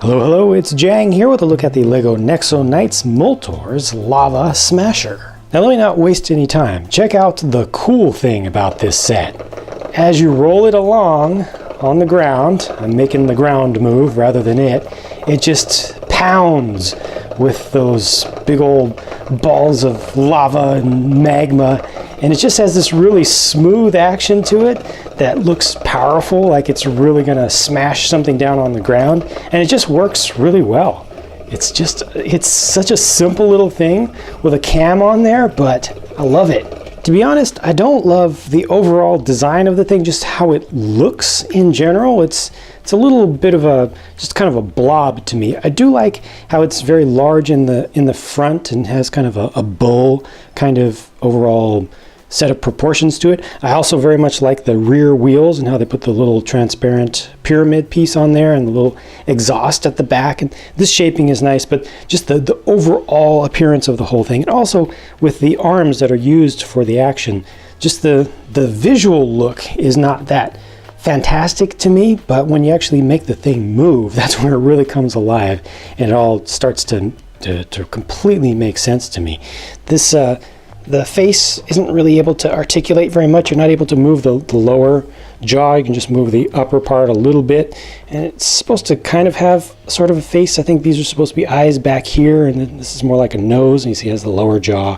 Hello, it's Jang here with a look at the LEGO Nexo Knights Moltor's Lava Smasher. Now let me not waste any time. Check out the cool thing about this set. As you roll it along on the ground, I'm making the ground move rather than it just pounds with those big old balls of lava and magma, and it just has this really smooth action to it that looks powerful, like it's really gonna smash something down on the ground, and it just works really well. It's such a simple little thing with a cam on there, but I love it. To be honest, I don't love the overall design of the thing, just how it looks in general. It's a little bit of just kind of a blob to me. I do like how it's very large in the front and has kind of a bull kind of overall set of proportions to it. I also very much like the rear wheels and how they put the little transparent pyramid piece on there and the little exhaust at the back. And this shaping is nice, but just the overall appearance of the whole thing. And also with the arms that are used for the action, just the visual look is not that fantastic to me, but when you actually make the thing move, that's where it really comes alive and it all starts to completely make sense to me. This the face isn't really able to articulate very much. You're not able to move the lower jaw. You can just move the upper part a little bit. And it's supposed to kind of have sort of a face. I think these are supposed to be eyes back here, and then this is more like a nose. And you see it has the lower jaw,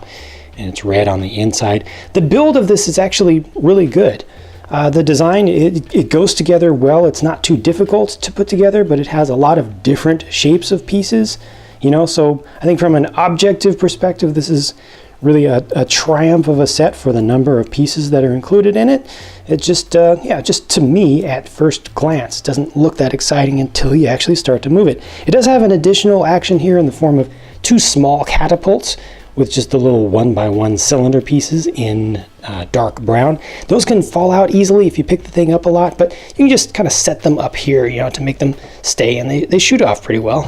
and it's red on the inside. The build of this is actually really good. The design, it goes together well. It's not too difficult to put together, but it has a lot of different shapes of pieces. So I think from an objective perspective, this is really a triumph of a set for the number of pieces that are included in it. It just to me at first glance doesn't look that exciting until you actually start to move it. It does have an additional action here in the form of two small catapults with just the little 1x1 cylinder pieces in dark brown. Those can fall out easily if you pick the thing up a lot, but you can just kind of set them up here, to make them stay, and they shoot off pretty well.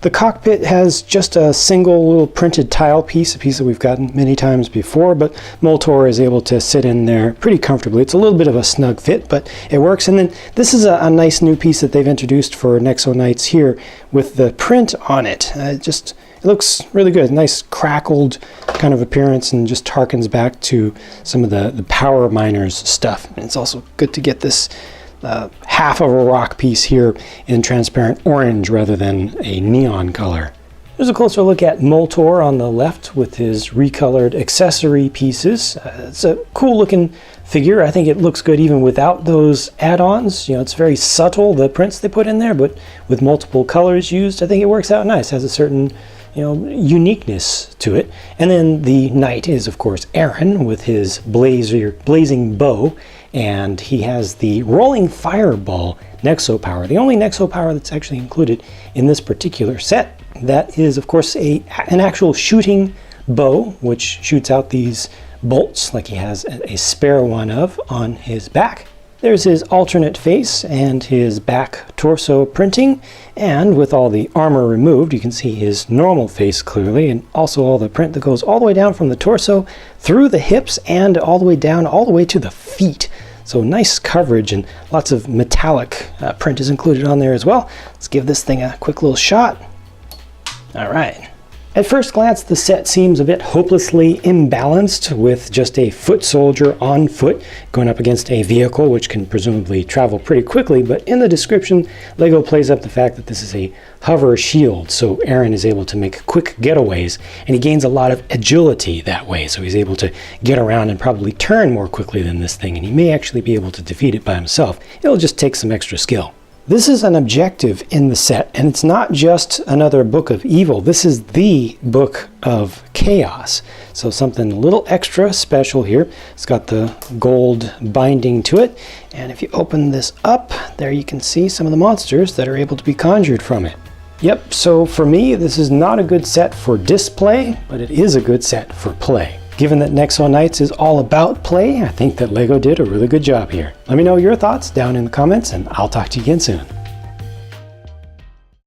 The cockpit has just a single little printed tile piece, a piece that we've gotten many times before, but Moltor is able to sit in there pretty comfortably. It's a little bit of a snug fit, but it works. And then this is a nice new piece that they've introduced for Nexo Knights here with the print on it. It looks really good. Nice crackled kind of appearance and just harkens back to some of the Power Miners stuff. And it's also good to get this half of a rock piece here in transparent orange rather than a neon color. Here's a closer look at Moltor on the left with his recolored accessory pieces. It's a cool looking figure. I think it looks good even without those add-ons. It's very subtle, the prints they put in there, but with multiple colors used, I think it works out nice. It has a certain uniqueness to it. And then the knight is, of course, Aaron with his blazing bow, and he has the rolling fireball Nexo power, the only Nexo power that's actually included in this particular set. That is, of course, an actual shooting bow, which shoots out these bolts like he has a spare one of on his back. There's his alternate face and his back torso printing, and with all the armor removed, you can see his normal face clearly, and also all the print that goes all the way down from the torso through the hips and all the way down, all the way to the feet. So nice coverage, and lots of metallic print is included on there as well. Let's give this thing a quick little shot. All right. At first glance, the set seems a bit hopelessly imbalanced, with just a foot soldier on foot going up against a vehicle which can presumably travel pretty quickly, but in the description, LEGO plays up the fact that this is a hover shield, so Aaron is able to make quick getaways, and he gains a lot of agility that way, so he's able to get around and probably turn more quickly than this thing, and he may actually be able to defeat it by himself. It'll just take some extra skill. This is an objective in the set, and it's not just another book of evil. This is the book of chaos. So something a little extra special here. It's got the gold binding to it, and if you open this up, there you can see some of the monsters that are able to be conjured from it. Yep, so for me, this is not a good set for display, but it is a good set for play. Given that Nexo Knights is all about play, I think that LEGO did a really good job here. Let me know your thoughts down in the comments, and I'll talk to you again soon.